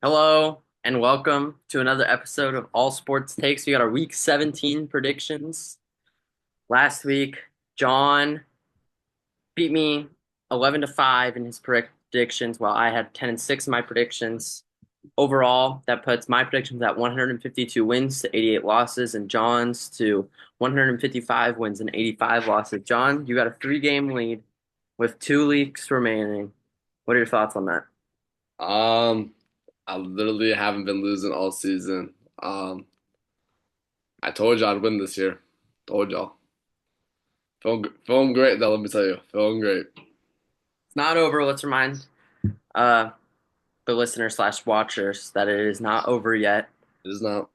Hello and welcome to another episode of All Sports Takes. We got our week 17 predictions. Last week, John beat me 11-5 in his predictions, while I had 10-6 in my predictions. Overall, that puts my predictions at 152 wins to 88 losses, and John's to 155 wins and 85 losses. John, you got a three-game lead with 2 weeks remaining. What are your thoughts on that? Um, I literally haven't been losing all season. I told you I'd win this year. Told y'all. Feeling great though, let me tell you. Feeling great. It's not over. Let's remind uh, the listeners slash watchers that it is not over yet. It is not.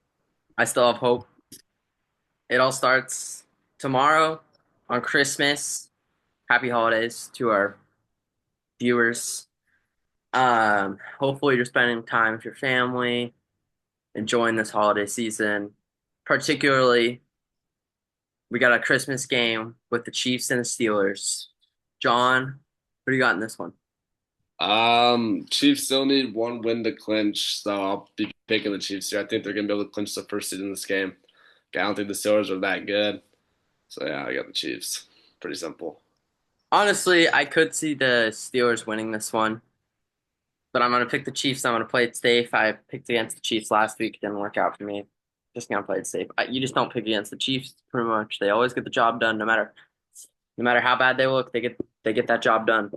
I still have hope. It all starts tomorrow on Christmas. Happy holidays to our viewers. Hopefully you're spending time with your family, enjoying this holiday season. Particularly, we got a Christmas game with the Chiefs and the Steelers. John, what do you got in this one? Chiefs still need one win to clinch, so I'll be picking the Chiefs here. I think they're gonna be able to clinch the first seed in this game. I don't think the Steelers are that good. So yeah, I got the Chiefs. Pretty simple. Honestly, I could see the Steelers winning this one, but I'm gonna pick the Chiefs. I'm gonna play it safe. I picked against the Chiefs last week. It didn't work out for me. Just gonna play it safe. You just don't pick against the Chiefs, pretty much. They always get the job done, no matter how bad they look. They get that job done.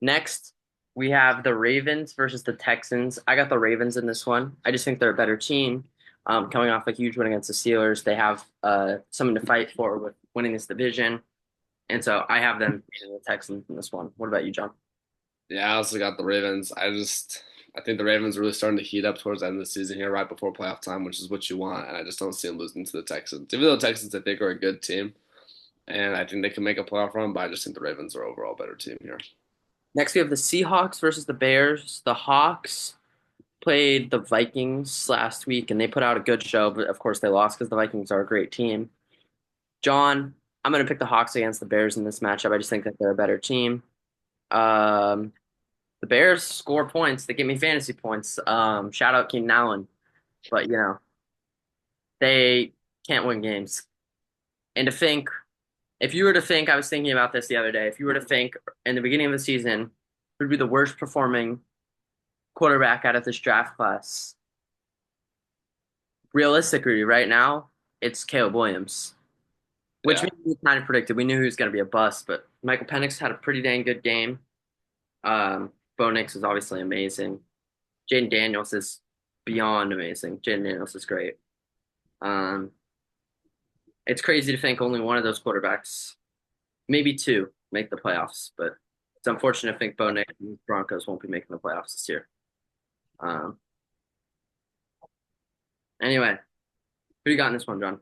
Next, we have the Ravens versus the Texans. I got the Ravens in this one. I just think they're a better team. Coming off a huge win against the Steelers, they have something to fight for with winning this division, and so I have them beating the Texans in this one. What about you, John? Yeah, I also got the Ravens. I think the Ravens are really starting to heat up towards the end of the season here, right before playoff time, which is what you want. And I just don't see them losing to the Texans. Even though the Texans, I think, are a good team, and I think they can make a playoff run, but I just think the Ravens are overall a better team here. Next, we have the Seahawks versus the Bears. The Hawks played the Vikings last week, and they put out a good show, but of course they lost because the Vikings are a great team. John, I'm going to pick the Hawks against the Bears in this matchup. I just think that they're a better team. Um, the Bears score points. They give me fantasy points. Shout out Keenan Allen, but they can't win games. And to think, if you were to think, I was thinking about this the other day. If you were to think in the beginning of the season, who would be the worst performing quarterback out of this draft class? Realistically, right now, it's Caleb Williams, which Yeah, we kind of predicted. We knew he was going to be a bust, but Michael Penix had a pretty dang good game. Bo Nix is obviously amazing. Jaden Daniels is beyond amazing. Jaden Daniels is great. Um, it's crazy to think only one of those quarterbacks, maybe two, make the playoffs, but it's unfortunate to think Bo Nix and the Broncos won't be making the playoffs this year. Um, anyway, who you got in this one, John?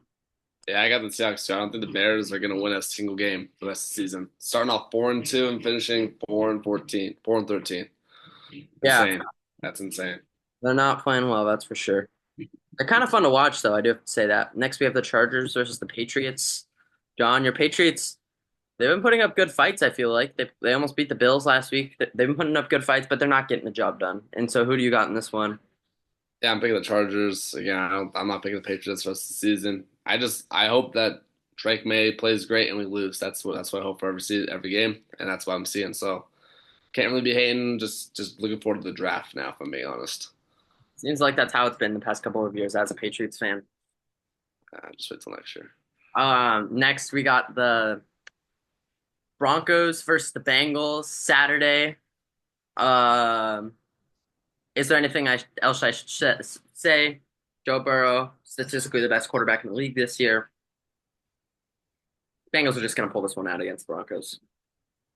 yeah, I got the Seahawks too. I don't think the Bears are going to win a single game for the rest of the season. Starting off 4-2 and finishing 4-14, 4-13. Yeah, Insane. That's insane. they're not playing well, that's for sure. They're kind of fun to watch, though. I do have to say that. Next, we have the Chargers versus the Patriots. John, your Patriots, they've been putting up good fights, I feel like. They almost beat the Bills last week. They've been putting up good fights, but they're not getting the job done. And so, who do you got in this one? Yeah, I'm picking the Chargers. Again, I'm not picking the Patriots the rest of the season. I hope that Drake May plays great and we lose. That's what I hope for every game, and that's what I'm seeing. So can't really be hating. Just looking forward to the draft now, if I'm being honest. Seems like that's how it's been the past couple of years as a Patriots fan. Just wait till next year. Next, we got the Broncos versus the Bengals Saturday. Um, is there anything else I should say? Joe Burrow, statistically the best quarterback in the league this year. Bengals are just going to pull this one out against the Broncos.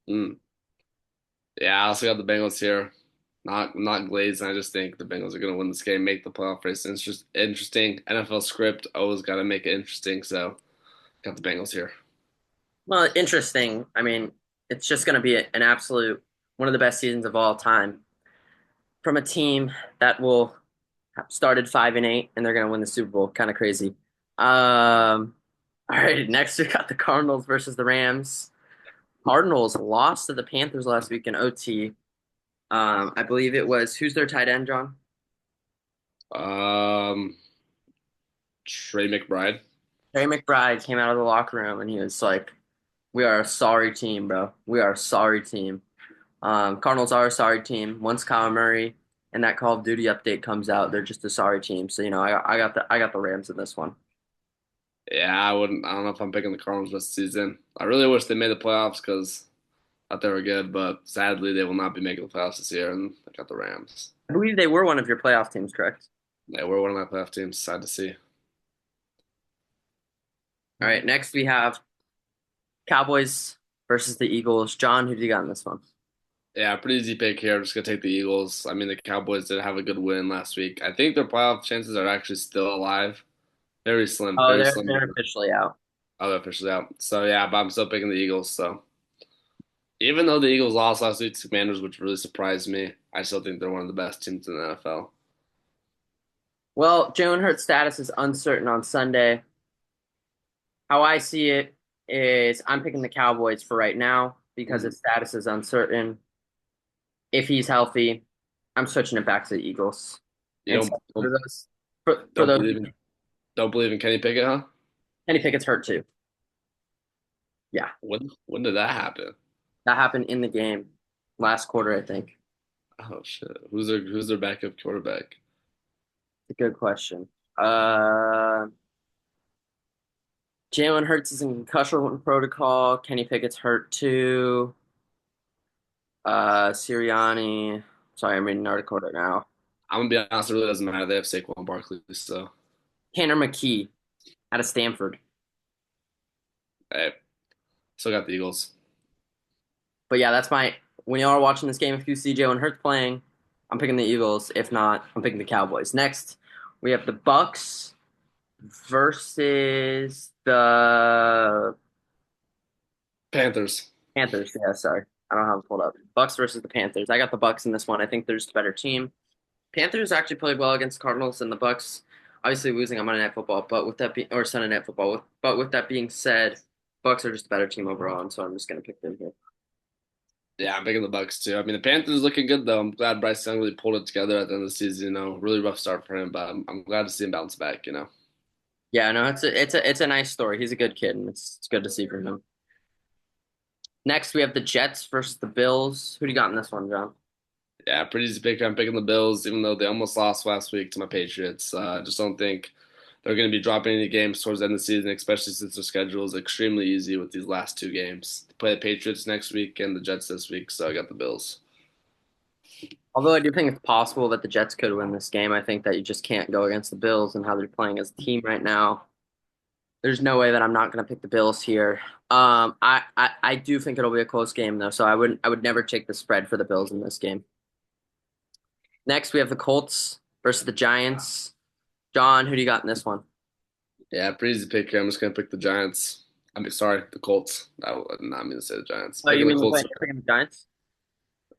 Mm. Yeah, I also got the Bengals here. Not glazed, and I just think the Bengals are going to win this game, make the playoff race. And it's just interesting. NFL script always got to make it interesting. So got the Bengals here. Well, interesting. I mean, it's just going to be an absolute one of the best seasons of all time from a team that will have started 5-8 and they're going to win the Super Bowl. Kind of crazy. All right, next we got the Cardinals versus the Rams. Cardinals lost to the Panthers last week in OT. I believe it was who's their tight end, John? Um, Trey McBride. Terry McBride came out of the locker room and he was like, "We are a sorry team, bro. We are a sorry team." Cardinals are a sorry team. Once Kyler Murray and that Call of Duty update comes out, they're just a sorry team. So I got the Rams in this one. Yeah, I wouldn't. I don't know if I'm picking the Cardinals this season. I really wish they made the playoffs because I thought they were good, but sadly they will not be making the playoffs this year, and I got the Rams. I believe they were one of your playoff teams, correct? They were one of my playoff teams. Sad to see. All right, next we have Cowboys versus the Eagles. John, who do you got in this one? Yeah, pretty easy pick here. I'm just gonna take the Eagles. I mean, the Cowboys did have a good win last week. I think their playoff chances are actually still alive. Very slim, Oh, very they're slim. officially out. Oh, they're officially out. So yeah, but I'm still picking the Eagles. So even though the Eagles lost last week to Commanders, which really surprised me, I still think they're one of the best teams in the NFL. Well, Jalen Hurts' status is uncertain on Sunday. How I see it is I'm picking the Cowboys for right now because Mhm. his status is uncertain. If he's healthy, I'm switching it back to the Eagles. You And so for don't those for don't those believe in don't believe in Kenny Pickett, huh? Kenny Pickett's hurt too. Yeah, When did that happen? that happened in the game last quarter, I think. Oh shit. Who's their backup quarterback? It's a good question. Uh, Jalen Hurts is in concussion protocol. Kenny Pickett's hurt too. Sirianni. Sorry, I'm reading an article right now. I'm gonna be honest, it really doesn't matter. They have Saquon Barkley, so Tanner McKee out of Stanford. hey, still got the Eagles. But yeah, that's my. When you are watching this game, if you see Jalen Hurts playing, I'm picking the Eagles. If not, I'm picking the Cowboys. Next, we have the Bucks versus the Panthers. Panthers. Yeah, sorry, I don't have it pulled up. Bucks versus the Panthers. I got the Bucks in this one. I think there's the better team. Panthers actually played well against the Cardinals and the Bucks. Obviously losing on Monday Night Football, but with that being or Sunday Night Football. But with that being said, Bucks are just a better team overall, and so I'm just gonna pick them here. Yeah, I'm picking the Bucks too. I mean, the Panthers looking good though. I'm glad Bryce Young really pulled it together at the end of the season. Really rough start for him, but I'm glad to see him bounce back. Yeah, no, it's a nice story. He's a good kid, and it's good to see from him. Next, we have the Jets versus the Bills. Who do you got in this one, John? Yeah, pretty easy pick. I'm picking the Bills, even though they almost lost last week to my Patriots. I just don't think they're going to be dropping any games towards the end of the season, especially since their schedule is extremely easy with these last two games. They play the Patriots next week and the Jets this week, so I got the Bills. Although I do think it's possible that the Jets could win this game, I think that you just can't go against the Bills and how they're playing as a team right now. There's no way that I'm not going to pick the Bills here. I do think it'll be a close game though, so I would never take the spread for the Bills in this game. Next, we have the Colts versus the Giants. John, who do you got in this one? Yeah, pretty easy pick here. I'm just going to pick the Giants. Sorry, the Colts. I did not mean to say the Giants. Oh, you Picking the mean Colts. you're picking the Giants?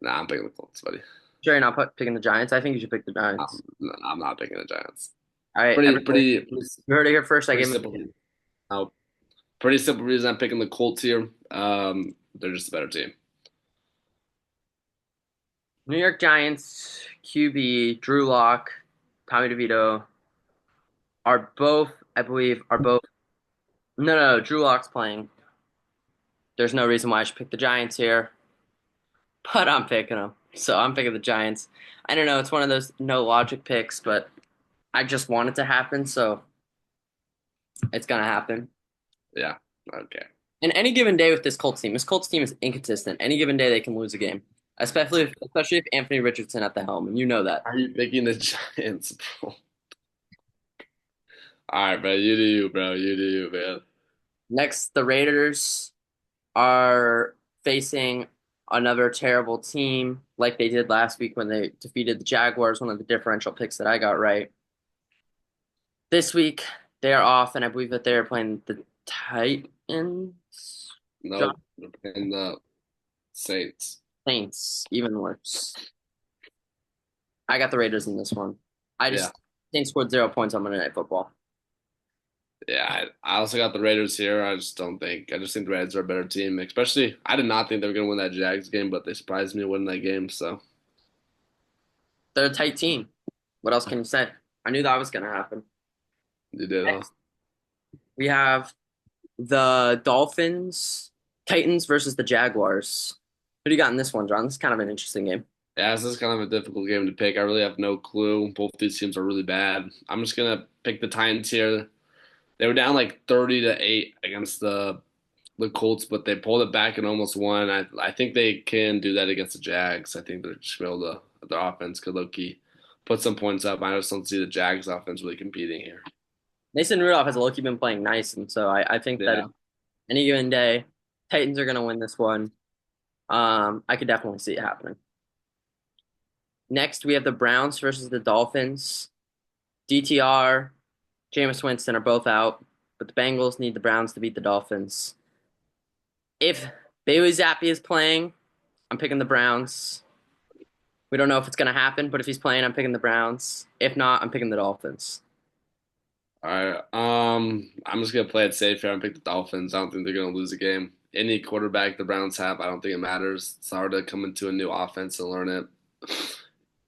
Nah, I'm picking the Colts, buddy. Sure, you're not picking the Giants. I think you should pick the Giants. I'm not picking the Giants. All right, Pretty, everybody, pretty, pretty, you heard it here first. I pretty gave him. simple. Pretty simple reason I'm picking the Colts here. They're just a better team. New York Giants QB Drew Lock, Tommy DeVito are both, I believe, are both. No, Drew Lock's playing. There's no reason why I should pick the Giants here, but I'm picking them. So I'm picking the Giants. I don't know. It's one of those no logic picks, but I just want it to happen, so it's gonna happen. Yeah. Okay. And any given day with this Colts team is inconsistent. Any given day they can lose a game, especially if Anthony Richardson at the helm, and you know that. Are you picking the Giants, bro? All right, bro. You do you, bro. You do you, man. Next, the Raiders are facing another terrible team like they did last week when they defeated the Jaguars, one of the differential picks that I got right. This week, they are off, and I believe that they are playing the Titans. John Nope. They're playing the Saints. Saints, even worse. I got the Raiders in this one. I Yeah. just Saints scored 0 points on Monday Night Football. Yeah. I also got the Raiders here. I just think the Raiders are a better team. Especially, I did not think they were going to win that Jags game, but they surprised me winning that game. So. They're a tight team. What else can you say? I knew that was going to happen. You did, huh? Next, we have the Dolphins, Titans versus the Jaguars. Who do you got in this one, John? This is kind of an interesting game. Yeah, this is kind of a difficult game to pick. I really have no clue. Both these teams are really bad. I'm just gonna pick the Titans here. They were down like 30-8 against the Colts, but they pulled it back and almost won. I think they can do that against the Jags. I think they're just gonna be able to, their offense could low-key put some points up. I just don't see the Jags offense really competing here. Mason Rudolph has low-key been playing nice, and so I think that Yeah. any given day, Titans are going to win this one. I could definitely see it happening. Next, we have the Browns versus the Dolphins. DTR, Jameis Winston are both out, but the Bengals need the Browns to beat the Dolphins. If Bailey Zappi is playing, I'm picking the Browns. We don't know if it's going to happen, but if he's playing, I'm picking the Browns. If not, I'm picking the Dolphins. All right. I'm just gonna play it safe here and pick the Dolphins. I don't think they're gonna lose a game. Any quarterback the Browns have, I don't think it matters. It's hard to come into a new offense and learn it.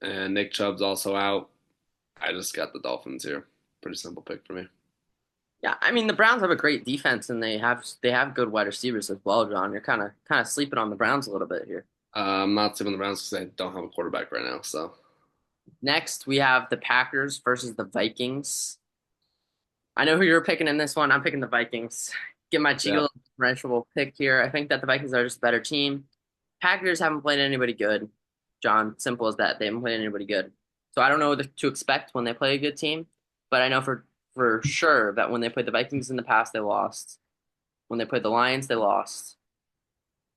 And Nick Chubb's also out. I just got the Dolphins here. Pretty simple pick for me. Yeah, I mean the Browns have a great defense and they have good wide receivers as well, John. You're kind of sleeping on the Browns a little bit here. I'm not taking the Browns because I don't have a quarterback right now. So Next, we have the Packers versus the Vikings. I know who you're picking in this one. I'm picking the Vikings. Give my cheeky yeah, little differential pick here. I think that the Vikings are just a better team. Packers haven't played anybody good, John. Simple as that. They haven't played anybody good. So I don't know what to expect when they play a good team, but I know for sure that when they played the Vikings in the past, they lost. When they played the Lions, they lost.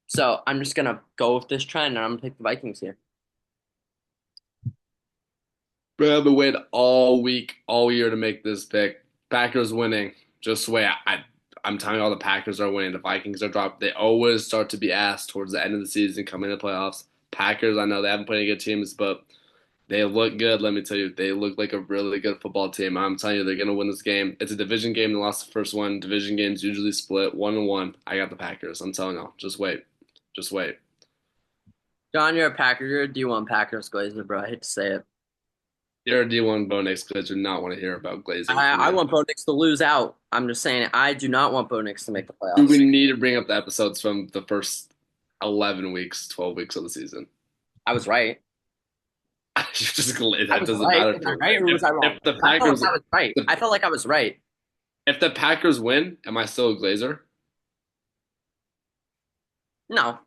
So I'm just gonna go with this trend, and I'm gonna pick the Vikings here. but I've been waiting all week, all year to make this pick. Packers winning. Just wait. I'm telling you, all the Packers are winning. The Vikings are dropped. They always start to be asked towards the end of the season, coming into playoffs. Packers, I know they haven't played any good teams, but they look good. Let me tell you, they look like a really good football team. I'm telling you, they're gonna win this game. It's a division game. They lost the first one. Division games usually split 1-1. I got the Packers. I'm telling you, just wait, just wait. John, you're a Packer. You're a D1 Packers glazer, bro. I hate to say it. You're a D1 Bo Nix because you do not want to hear about glazing from I me. want Bo Nix to lose out. I'm just saying I do not want Bo Nix to make the Do playoffs. we need to bring up the episodes from the first 11 weeks, 12 weeks of the season? I was right. You just glaze. I That was doesn't right. matter Was I for right or was I wrong? if the I felt Packers like I was right. I felt like I was right. if the Packers win, am I still a glazer? No.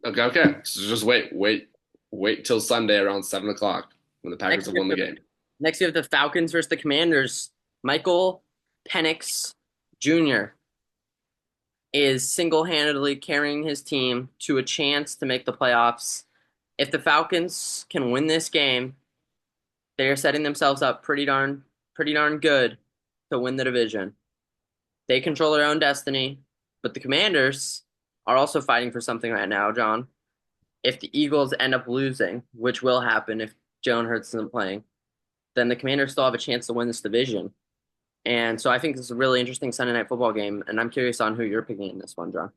Okay, okay. So just wait till Sunday around 7 o'clock when the Packers Next have we won the have the, game. next we have the Falcons versus the Commanders. Michael Penix Jr. is single-handedly carrying his team to a chance to make the playoffs. If the Falcons can win this game, they are setting themselves up pretty darn good to win the division. They control their own destiny, but the Commanders are also fighting for something right now, John. If the Eagles end up losing, which will happen if Jalen Hurts isn't playing, then the Commanders still have a chance to win this division. And so I think this is a really interesting Sunday night football game, and I'm curious on who you're picking in this one, John.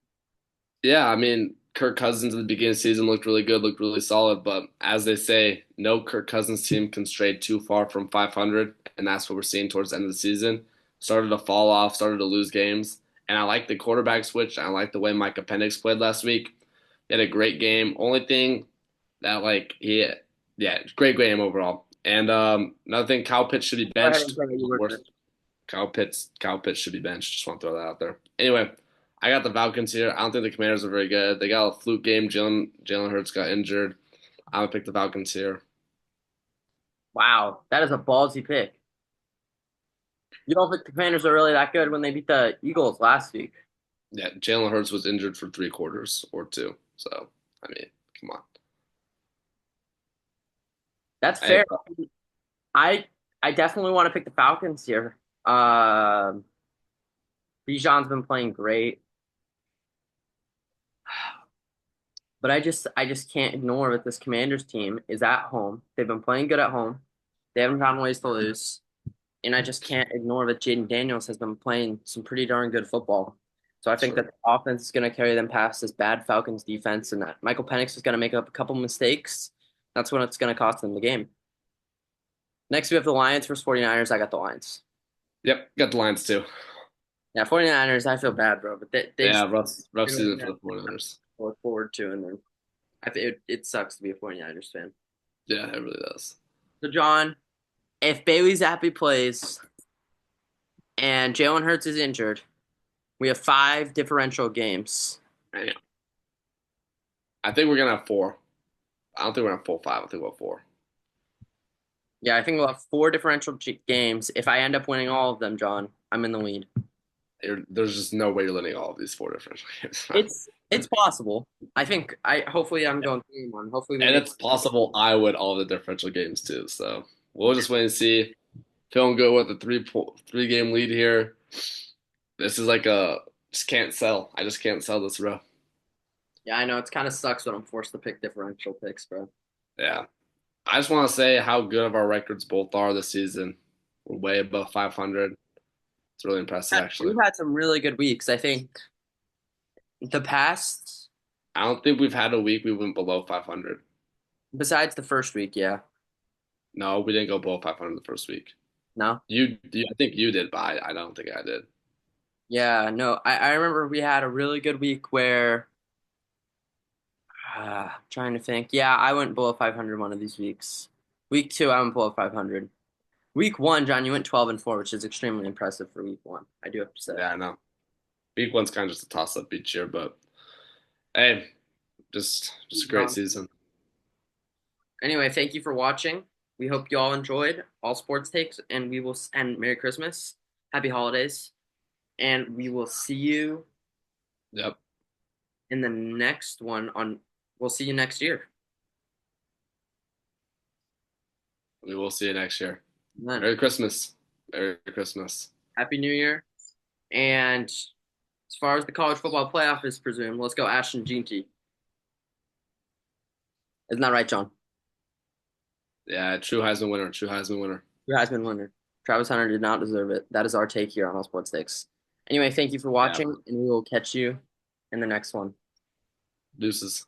Yeah, I mean, Kirk Cousins at the beginning of the season looked really good, looked really solid, but as they say, no Kirk Cousins team can stray too far from 500, and that's what we're seeing towards the end of the season. Started to fall off, started to lose games, and I like the quarterback switch. I like the way Micah Penix played last week. He had a great game. Only thing that yeah, great game overall. And another thing, Kyle Pitts should be Go ahead and benched. say what you were saying. Worst Kyle Pitts should be benched. Just want to throw that out there. Anyway, I got the Falcons here. I don't think the Commanders are very good. They got a fluke game. Jalen Hurts got injured. I'm gonna pick the Falcons here. Wow, that is a ballsy pick. You don't think the Commanders are really that good when they beat the Eagles last week? Yeah, Jalen Hurts was injured for 3 quarters or two. So I mean, come on. That's I, fair. I I definitely want to pick the Falcons here. Bijan's been playing great, but I just can't ignore that this Commanders team is at home. They've been playing good at home. They haven't found ways to lose, and I just can't ignore that Jaden Daniels has been playing some pretty darn good football. So I think that sure. the offense is going to carry them past this bad Falcons defense, and that Michael Penix is going to make up a couple mistakes. That's when it's going to cost them the game. Next, we have the Lions versus 49ers. I got the Lions. Yep, got the Lions too. Yeah, 49ers, I feel bad, bro, but they Yeah, rough they don't season for have the 49ers. to look forward to, and then it sucks to be a 49ers fan. Yeah, it really does. So, John, if Bailey Zappi plays and Jalen Hurts is injured, we have five differential games. Damn. I think we're gonna have four. I don't think we're gonna have full five. I think we'll have four. Yeah, I think we'll have four differential games. If I end up winning all of them, John, I'm in the lead. There's just no way you're winning all of these four different games. It's possible. I think I hopefully I'm going 3-1. Hopefully we And make it's possible I would all the differential games too. So we'll just wait and see. Feeling good with the three game lead here. This is like a just can't sell. I just can't sell this row. Yeah, I know it's kind of sucks when I'm forced to pick differential picks, bro. Yeah. I just want to say how good of our records both are this season. We're way above 500. It's really impressive, actually. We've had some really good weeks. I think the past, I don't think we've had a week we went below 500. besides the first week, yeah. No, we didn't go below 500 the first week. No? I think you did, but I don't think I did. Yeah, no. I remember we had a really good week where trying to think. Yeah, I went below 500 one of these weeks. Week two, I went below 500. Week one, John, you went 12-4, which is extremely impressive for week one. I do have to say. Yeah, I know. Week one's kind of just a toss up each year, but hey, just a great season. Anyway, thank you for watching. We hope you all enjoyed all sports takes, and and Merry Christmas, Happy Holidays, and we will see you Yep. in the next one. We'll see you next year. We will see you next year. Then, Merry Christmas. Merry Christmas. Happy New Year, and as far as the college football playoff is presumed, let's go Ashton Jeanty. Isn't that right, John? Yeah, true Heisman winner. True Heisman winner. Who has been winner? Travis Hunter did not deserve it. That is our take here on All Sports Takes. Anyway, thank you for Yeah. watching, and we will catch you in the next one. Deuces.